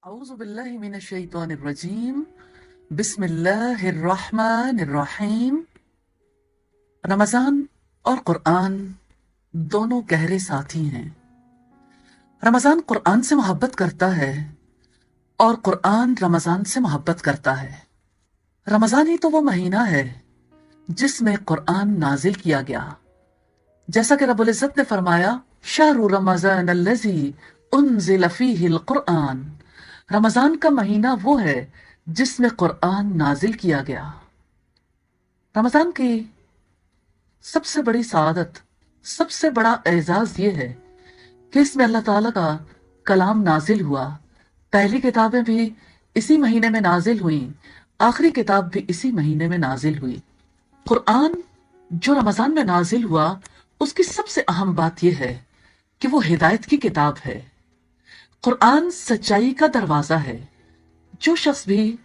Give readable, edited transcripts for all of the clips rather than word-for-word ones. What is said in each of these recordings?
اعوذ باللہ من الشیطان الرجیم بسم اللہ الرحمن الرحیم۔ رمضان اور قرآن دونوں گہرے ساتھی ہیں۔ رمضان قرآن سے محبت کرتا ہے اور قرآن رمضان سے محبت کرتا ہے۔ رمضان ہی تو وہ مہینہ ہے جس میں قرآن نازل کیا گیا، جیسا کہ رب العزت نے فرمایا شہر رمضان الذی انزل فیہ القرآن۔ رمضان کا مہینہ وہ ہے جس میں قرآن نازل کیا گیا۔ رمضان کی سب سے بڑی سعادت، سب سے بڑا اعزاز یہ ہے کہ اس میں اللہ تعالیٰ کا کلام نازل ہوا۔ پہلی کتابیں بھی اسی مہینے میں نازل ہوئیں، آخری کتاب بھی اسی مہینے میں نازل ہوئی۔ قرآن جو رمضان میں نازل ہوا، اس کی سب سے اہم بات یہ ہے کہ وہ ہدایت کی کتاب ہے۔ قرآن سچائی کا دروازہ ہے۔ جو شخص بھی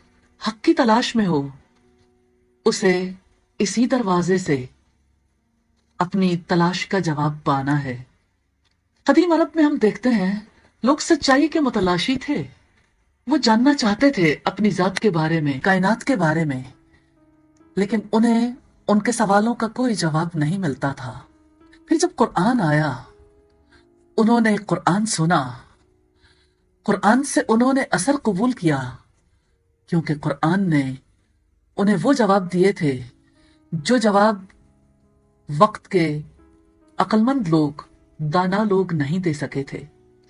حق کی تلاش میں ہو، اسے اسی دروازے سے اپنی تلاش کا جواب پانا ہے۔ قدیم عرب میں ہم دیکھتے ہیں لوگ سچائی کے متلاشی تھے۔ وہ جاننا چاہتے تھے اپنی ذات کے بارے میں، کائنات کے بارے میں، لیکن انہیں ان کے سوالوں کا کوئی جواب نہیں ملتا تھا۔ پھر جب قرآن آیا، انہوں نے قرآن سنا، قرآن سے انہوں نے اثر قبول کیا، کیونکہ قرآن نے انہیں وہ جواب دیے تھے جو جواب وقت کے عقل مند لوگ، دانا لوگ نہیں دے سکے تھے۔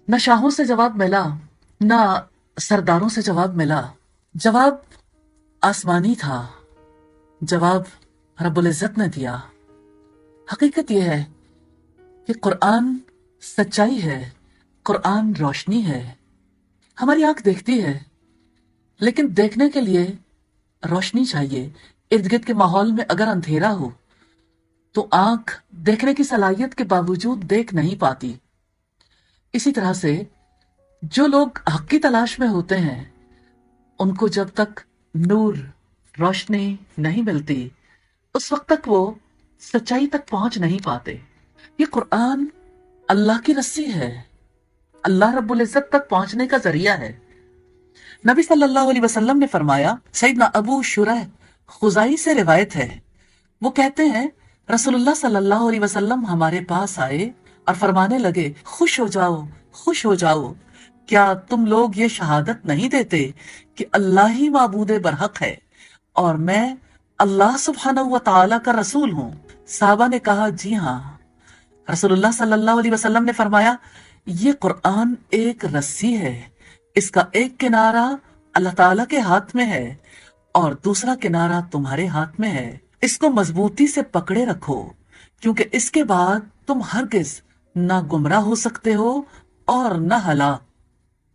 نہ شاہوں سے جواب ملا، نہ سرداروں سے جواب ملا۔ جواب آسمانی تھا، جواب رب العزت نے دیا۔ حقیقت یہ ہے کہ قرآن سچائی ہے، قرآن روشنی ہے۔ ہماری آنکھ دیکھتی ہے، لیکن دیکھنے کے لیے روشنی چاہیے۔ ارد گرد کے ماحول میں اگر اندھیرا ہو تو آنکھ دیکھنے کی صلاحیت کے باوجود دیکھ نہیں پاتی۔ اسی طرح سے جو لوگ حق کی تلاش میں ہوتے ہیں، ان کو جب تک نور، روشنی نہیں ملتی، اس وقت تک وہ سچائی تک پہنچ نہیں پاتے۔ یہ قرآن اللہ کی رسی ہے، اللہ رب العزت تک پہنچنے کا ذریعہ ہے۔ نبی صلی اللہ علیہ وسلم نے فرمایا، سیدنا ابو شرح خزائی سے روایت ہے، وہ کہتے ہیں رسول اللہ صلی اللہ علیہ وسلم ہمارے پاس آئے اور فرمانے لگے، خوش ہو جاؤ، خوش ہو جاؤ، کیا تم لوگ یہ شہادت نہیں دیتے کہ اللہ ہی معبود برحق ہے اور میں اللہ سبحانہ و تعالی کا رسول ہوں؟ صحابہ نے کہا جی ہاں۔ رسول اللہ صلی اللہ علیہ وسلم نے فرمایا، یہ قرآن ایک رسی ہے، اس کا ایک کنارہ اللہ تعالیٰ کے ہاتھ میں ہے اور دوسرا کنارہ تمہارے ہاتھ میں ہے۔ اس کو مضبوطی سے پکڑے رکھو، کیونکہ اس کے بعد تم ہرگز نہ گمراہ ہو سکتے ہو اور نہ ہلاک۔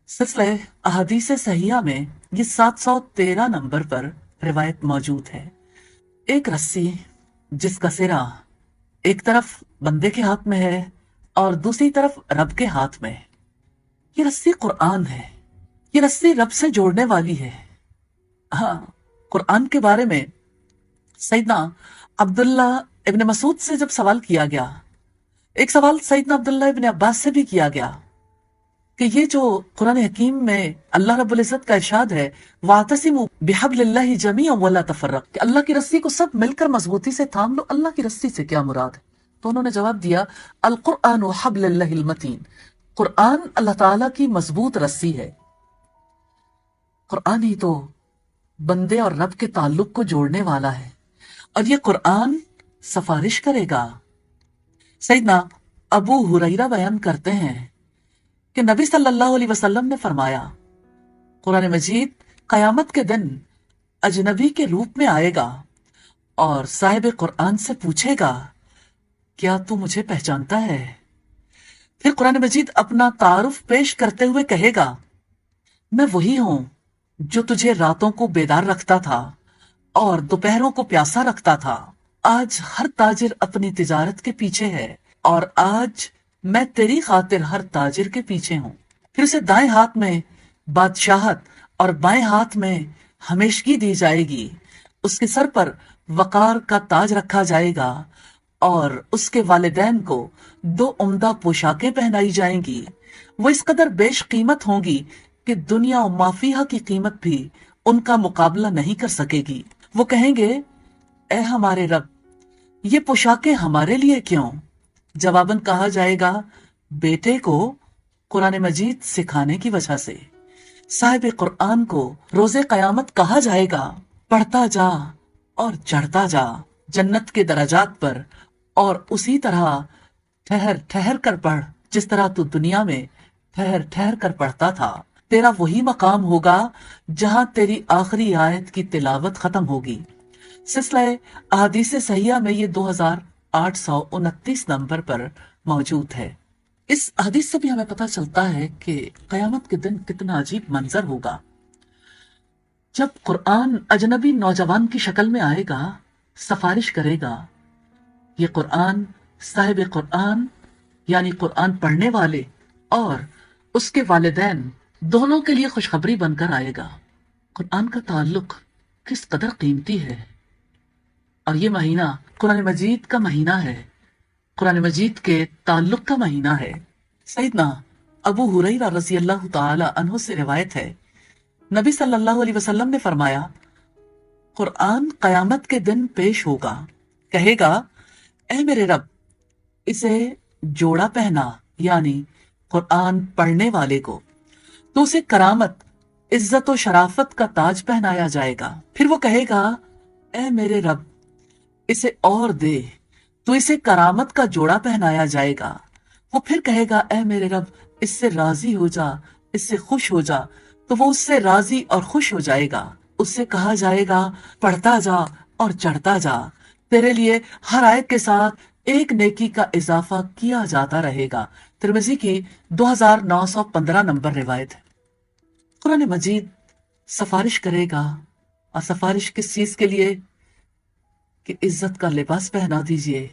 سلسلہ احادیث صحیحہ میں یہ 713 نمبر پر روایت موجود ہے۔ ایک رسی جس کا سرا ایک طرف بندے کے ہاتھ میں ہے اور دوسری طرف رب کے ہاتھ میں۔ یہ رسی قرآن ہے، یہ رسی رب سے جوڑنے والی ہے۔ ہاں، قرآن کے بارے میں سیدنا عبداللہ ابن مسعود سے جب سوال کیا گیا، ایک سوال سیدنا عبداللہ ابن عباس سے بھی کیا گیا کہ یہ جو قرآن حکیم میں اللہ رب العزت کا ارشاد ہے، وَاعْتَصِمُوا بِحَبْلِ اللَّهِ جَمِيعًا وَلَا تَفَرَّقُوا، کہ اللہ کی رسی کو سب مل کر مضبوطی سے تھام لو۔ اللہ کی رسی سے کیا مراد ہے؟ تو انہوں نے جواب دیا، القرآن حبل اللہ المتین، قرآن اللہ تعالیٰ کی مضبوط رسی ہے۔ قرآن ہی تو بندے اور رب کے تعلق کو جوڑنے والا ہے، اور یہ قرآن سفارش کرے گا۔ سیدنا ابو ہریرہ بیان کرتے ہیں کہ نبی صلی اللہ علیہ وسلم نے فرمایا، قرآن مجید قیامت کے دن اجنبی کے روپ میں آئے گا اور صاحب قرآن سے پوچھے گا، کیا تو مجھے پہچانتا ہے؟ پھر قرآن مجید اپنا تعارف پیش کرتے ہوئے کہے گا، میں وہی ہوں جو تجھے راتوں کو بیدار رکھتا تھا اور دوپہروں کو پیاسا رکھتا تھا۔ آج ہر تاجر اپنی تجارت کے پیچھے ہے اور آج میں تیری خاطر ہر تاجر کے پیچھے ہوں۔ پھر اسے دائیں ہاتھ میں بادشاہت اور بائیں ہاتھ میں ہمیشگی دی جائے گی، اس کے سر پر وقار کا تاج رکھا جائے گا اور اس کے والدین کو 2 عمدہ پوشاکیں پہنائی جائیں گی۔ وہ اس قدر بیش قیمت ہوں گی کہ دنیا و مافیہ کی قیمت بھی ان کا مقابلہ نہیں کر سکے گی۔ وہ کہیں گے اے ہمارے رب، یہ پوشاکیں ہمارے لیے کیوں؟ جواباً کہا جائے گا بیٹے کو قرآن مجید سکھانے کی وجہ سے۔ صاحب قرآن کو روز قیامت کہا جائے گا پڑھتا جا اور چڑھتا جا جنت کے درجات پر، اور اسی طرح ٹھہر ٹھہر کر پڑھ جس طرح تو دنیا میں ٹھہر ٹھہر کر پڑھتا تھا۔ تیرا وہی مقام ہوگا جہاں تیری آخری آیت کی تلاوت ختم ہوگی۔ سلسلہ احادیث صحیحہ میں یہ 2829 نمبر پر موجود ہے۔ اس حدیث سے بھی ہمیں پتہ چلتا ہے کہ قیامت کے دن کتنا عجیب منظر ہوگا جب قرآن اجنبی نوجوان کی شکل میں آئے گا، سفارش کرے گا۔ یہ قرآن صاحب قرآن یعنی قرآن پڑھنے والے اور اس کے والدین دونوں کے لیے خوشخبری بن کر آئے گا۔ قرآن کا تعلق کس قدر قیمتی ہے، اور یہ مہینہ قرآن مجید کا مہینہ ہے، قرآن مجید کے تعلق کا مہینہ ہے۔ سیدنا ابو ہریرہ رضی اللہ تعالی عنہ سے روایت ہے، نبی صلی اللہ علیہ وسلم نے فرمایا قرآن قیامت کے دن پیش ہوگا، کہے گا اے میرے رب، اسے جوڑا پہنا، یعنی قرآن پڑھنے والے کو تو اسے کرامت، عزت و شرافت کا تاج پہنایا جائے گا۔ پھر وہ کہے گا اے میرے رب، اسے اور دے تو اسے کرامت کا جوڑا پہنایا جائے گا۔ وہ پھر کہے گا اے میرے رب، اس سے راضی ہو جا، اس سے خوش ہو جا، تو وہ اس سے راضی اور خوش ہو جائے گا۔ اس سے کہا جائے گا پڑھتا جا اور چڑھتا جا، تیرے لیے ہر آیت کے ساتھ ایک نیکی کا اضافہ کیا جاتا رہے گا۔ ترمذی کی 2915 نمبر روایت ہے۔ قرآن مجید سفارش کرے گا، اور سفارش کس چیز کے لیے؟ کہ عزت کا لباس پہنا دیجئے،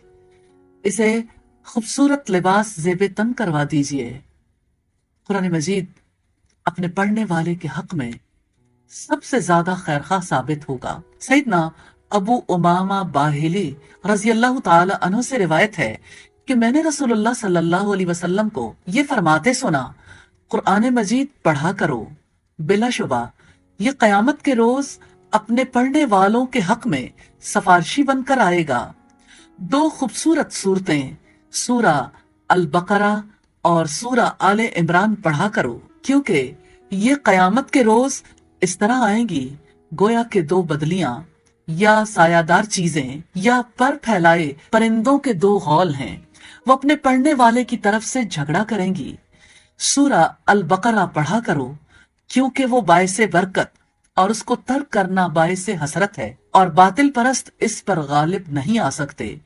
اسے خوبصورت لباس زیب تن کروا دیجئے۔ قرآن مجید اپنے پڑھنے والے کے حق میں سب سے زیادہ خیرخواہ ثابت ہوگا۔ سیدنا ابو امامہ باہلی رضی اللہ تعالی عنہ سے روایت ہے کہ میں نے رسول اللہ صلی اللہ علیہ وسلم کو یہ فرماتے سنا قرآن مجید پڑھا کرو، بلا شبہ یہ قیامت کے روز اپنے پڑھنے والوں کے حق میں سفارشی بن کر آئے گا۔ دو خوبصورت صورتیں سورہ البقرہ اور سورہ آل عمران پڑھا کرو، کیونکہ یہ قیامت کے روز اس طرح آئیں گی گویا کہ دو بدلیاں یا سایہ دار چیزیں یا پر پھیلائے پرندوں کے دو غول ہیں، وہ اپنے پڑھنے والے کی طرف سے جھگڑا کریں گی۔ سورہ البقرہ پڑھا کرو کیونکہ وہ باعث برکت اور اس کو ترک کرنا باعث حسرت ہے، اور باطل پرست اس پر غالب نہیں آ سکتے۔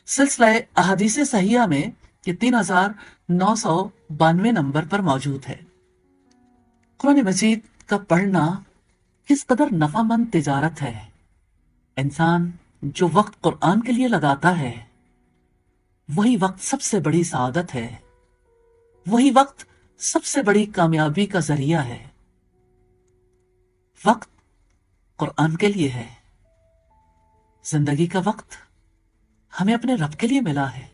سلسلہ احادیث صحیحہ میں یہ 3992 نمبر پر موجود ہے۔ قرآن مجید کا پڑھنا کس قدر نفع مند تجارت ہے۔ انسان جو وقت قرآن کے لیے لگاتا ہے وہی وقت سب سے بڑی سعادت ہے، وہی وقت سب سے بڑی کامیابی کا ذریعہ ہے۔ وقت قرآن کے لیے ہے، زندگی کا وقت ہمیں اپنے رب کے لیے ملا ہے،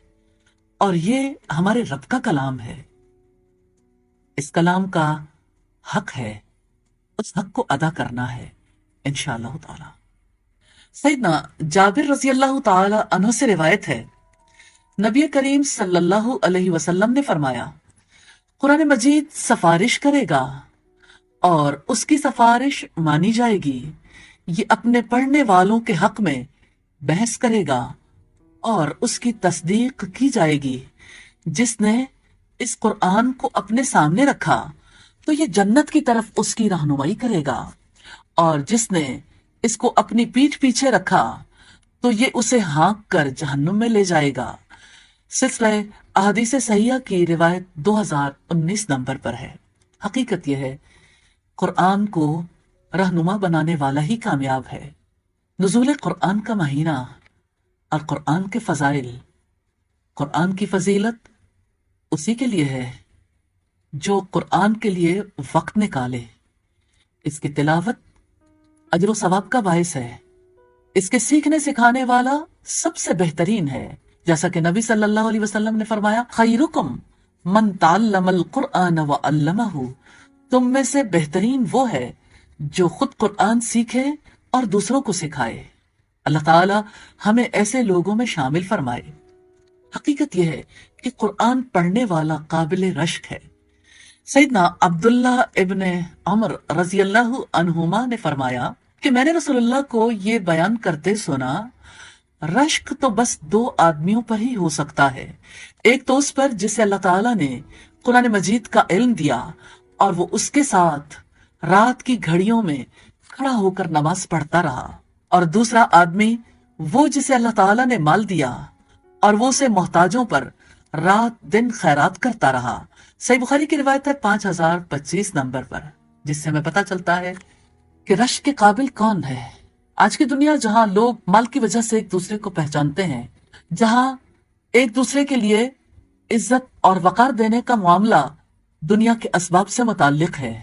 اور یہ ہمارے رب کا کلام ہے۔ اس کلام کا حق ہے اس حق کو ادا کرنا ہے انشاءاللہ تعالی۔ سیدنا جابر رضی اللہ تعالی عنہ سے روایت ہے، نبی کریم صلی اللہ علیہ وسلم نے فرمایا قرآن مجید سفارش کرے گا اور اس کی سفارش مانی جائے گی، یہ اپنے پڑھنے والوں کے حق میں بحث کرے گا اور اس کی تصدیق کی جائے گی۔ جس نے اس قرآن کو اپنے سامنے رکھا تو یہ جنت کی طرف اس کی رہنمائی کرے گا، اور جس نے اس کو اپنی پیٹھ پیچھے رکھا تو یہ اسے ہانک کر جہنم میں لے جائے گا۔ سلسلہ احادیث صحیحہ کی روایت 2019 نمبر پر ہے۔ حقیقت یہ ہے قرآن کو رہنما بنانے والا ہی کامیاب ہے۔ نزول قرآن کا مہینہ اور قرآن کے فضائل، قرآن کی فضیلت اسی کے لیے ہے جو قرآن کے لیے وقت نکالے۔ اس کی تلاوت اجر و ثواب کا باعث ہے، اس کے سیکھنے سکھانے والا سب سے بہترین ہے، جیسا کہ نبی صلی اللہ علیہ وسلم نے فرمایا خیرکم من تعلم القرآن وعلمہ، تم میں سے بہترین وہ ہے جو خود قرآن سیکھے اور دوسروں کو سکھائے۔ اللہ تعالی ہمیں ایسے لوگوں میں شامل فرمائے۔ حقیقت یہ ہے کہ قرآن پڑھنے والا قابل رشک ہے۔ سیدنا عبداللہ ابن عمر رضی اللہ عنہما نے فرمایا کہ میں نے رسول اللہ کو یہ بیان کرتے سنا، رشک تو بس دو آدمیوں پر ہی ہو سکتا ہے، ایک تو اس پر جسے اللہ تعالیٰ نے قرآن مجید کا علم دیا اور وہ اس کے ساتھ رات کی گھڑیوں میں کھڑا ہو کر نماز پڑھتا رہا، اور دوسرا آدمی وہ جسے اللہ تعالیٰ نے مال دیا اور وہ اسے محتاجوں پر رات دن خیرات کرتا رہا۔ صحیح بخاری کی روایت ہے 5025 نمبر پر، جس سے ہمیں پتہ چلتا ہے کہ رشک کے قابل کون ہے۔ آج کی دنیا جہاں لوگ مال کی وجہ سے ایک دوسرے کو پہچانتے ہیں، جہاں ایک دوسرے کے لیے عزت اور وقار دینے کا معاملہ دنیا کے اسباب سے متعلق ہے،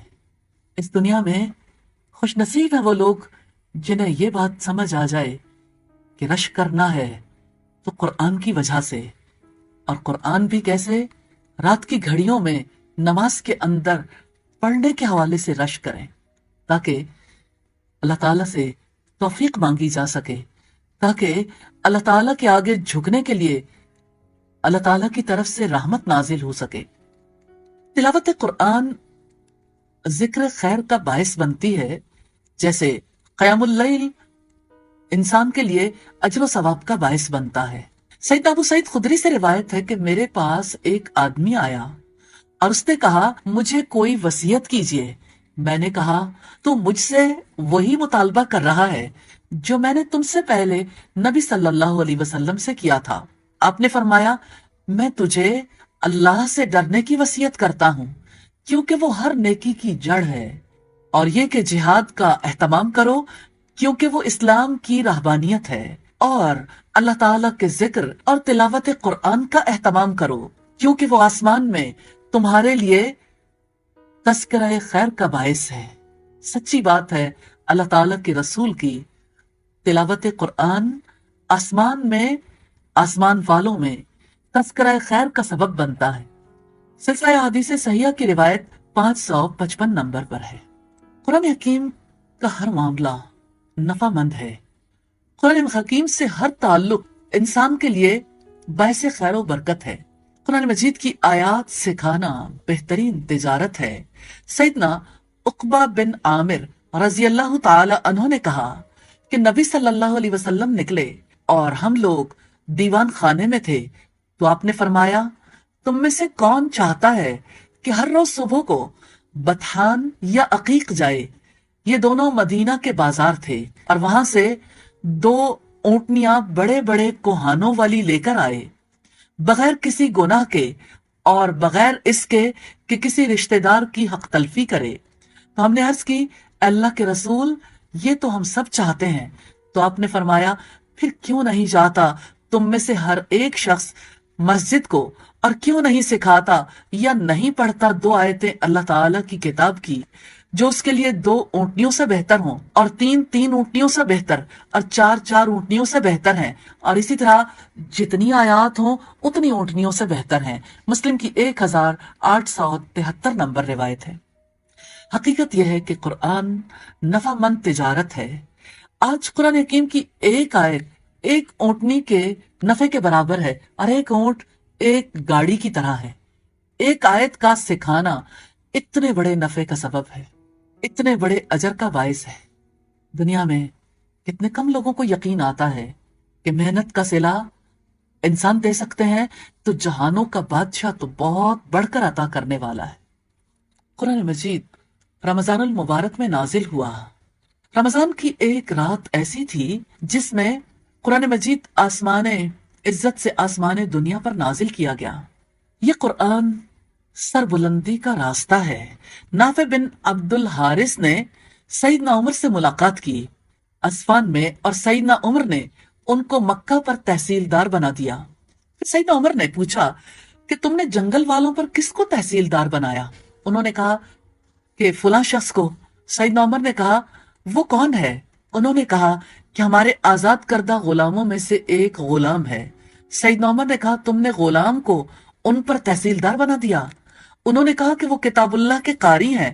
اس دنیا میں خوش نصیب ہے وہ لوگ جنہیں یہ بات سمجھ آ جائے کہ رشک کرنا ہے تو قرآن کی وجہ سے، اور قرآن بھی کیسے؟ رات کی گھڑیوں میں نماز کے اندر پڑھنے کے حوالے سے رشک کریں، تاکہ اللہ تعالیٰ سے توفیق مانگی جا سکے، تاکہ اللہ تعالیٰ کے آگے جھکنے کے لیے اللہ تعالیٰ کی طرف سے رحمت نازل ہو سکے۔ تلاوت قرآن ذکر خیر کا باعث بنتی ہے، جیسے قیام اللیل انسان کے لیے اجر و ثواب کا باعث بنتا ہے۔ سید ابو سعید خدری سے روایت ہے کہ میرے پاس ایک آدمی آیا اور اس نے کہا مجھے کوئی وصیت کیجیے۔ میں نے کہا تو مجھ سے وہی مطالبہ کر رہا ہے جو میں نے تم سے پہلے نبی صلی اللہ علیہ وسلم سے کیا تھا۔ آپ نے فرمایا میں تجھے اللہ سے ڈرنے کی وصیت کرتا ہوں، کیونکہ وہ ہر نیکی کی جڑ ہے، اور یہ کہ جہاد کا اہتمام کرو کیونکہ وہ اسلام کی رہبانیت ہے، اور اللہ تعالیٰ کے ذکر اور تلاوت قرآن کا اہتمام کرو کیونکہ وہ آسمان میں تمہارے لیے تذکرہ خیر کا باعث ہے۔ سچی بات ہے، اللہ تعالیٰ کے رسول کی تلاوت قرآن آسمان میں، آسمان والوں میں تذکرہ خیر کا سبب بنتا ہے۔ سلسلہ حدیث صحیحہ کی روایت 555 نمبر پر ہے۔ قرآن حکیم کا ہر معاملہ نفع مند ہے۔ قرآن حکیم سے ہر تعلق انسان کے لیے باعث خیر و برکت ہے۔ قرآن مجید کی آیات سکھانا بہترین تجارت ہے۔ سیدنا عقبہ بن عامر رضی اللہ تعالی عنہ نے کہا کہ نبی صلی اللہ علیہ وسلم نکلے اور ہم لوگ دیوان خانے میں تھے، تو آپ نے فرمایا تم میں سے کون چاہتا ہے کہ ہر روز صبح کو بطحان یا عقیق جائے؟ یہ دونوں مدینہ کے بازار تھے، اور وہاں سے 2 اونٹنیاں بڑے بڑے کوہانوں والی لے کر آئے، بغیر کسی گناہ کے اور بغیر اس کے کہ کسی رشتہ دار کی حق تلفی کرے۔ تو ہم نے عرض کی اللہ کے رسول یہ تو ہم سب چاہتے ہیں۔ تو آپ نے فرمایا پھر کیوں نہیں جاتا تم میں سے ہر ایک شخص مسجد کو، اور کیوں نہیں سکھاتا یا نہیں پڑھتا 2 آیتیں اللہ تعالیٰ کی کتاب کی جو اس کے لیے 2 اونٹنیوں سے بہتر ہوں، اور 3 اونٹنیوں سے بہتر، اور 4 اونٹنیوں سے بہتر ہیں، اور اسی طرح جتنی آیات ہوں اتنی اونٹنیوں سے بہتر ہیں۔ مسلم کی 1873 نمبر روایت ہے۔ حقیقت یہ ہے کہ قرآن نفع مند تجارت ہے۔ آج قرآن حکیم کی ایک آیت ایک اونٹنی کے نفع کے برابر ہے، اور ایک اونٹ ایک گاڑی کی طرح ہے۔ ایک آیت کا سکھانا اتنے بڑے نفع کا سبب ہے، اتنے بڑے اجر کا باعث ہے۔ دنیا میں کتنے کم لوگوں کو یقین آتا ہے کہ محنت کا صلہ انسان دے سکتے ہیں، تو جہانوں کا بادشاہ تو بہت بڑھ کر عطا کرنے والا ہے۔ قرآن مجید رمضان المبارک میں نازل ہوا۔ رمضان کی ایک رات ایسی تھی جس میں قرآن مجید آسمان عزت سے آسمان دنیا پر نازل کیا گیا۔ یہ قرآن سر بلندی کا راستہ ہے۔ نافع بن عبد الحارث نے سیدنا عمر سے ملاقات کی اسفان میں، اور سیدنا عمر نے ان کو مکہ پر تحصیلدار بنا دیا۔ پھر سیدنا عمر نے پوچھا کہ تم نے جنگل والوں پر کس کو تحصیلدار بنایا؟ انہوں نے کہا کہ فلاں شخص کو۔ سیدنا عمر نے کہا وہ کون ہے؟ انہوں نے کہا کہ ہمارے آزاد کردہ غلاموں میں سے ایک غلام ہے۔ سیدنا عمر نے کہا تم نے غلام کو ان پر تحصیلدار بنا دیا؟ انہوں نے کہا کہ وہ کتاب اللہ کے قاری ہیں،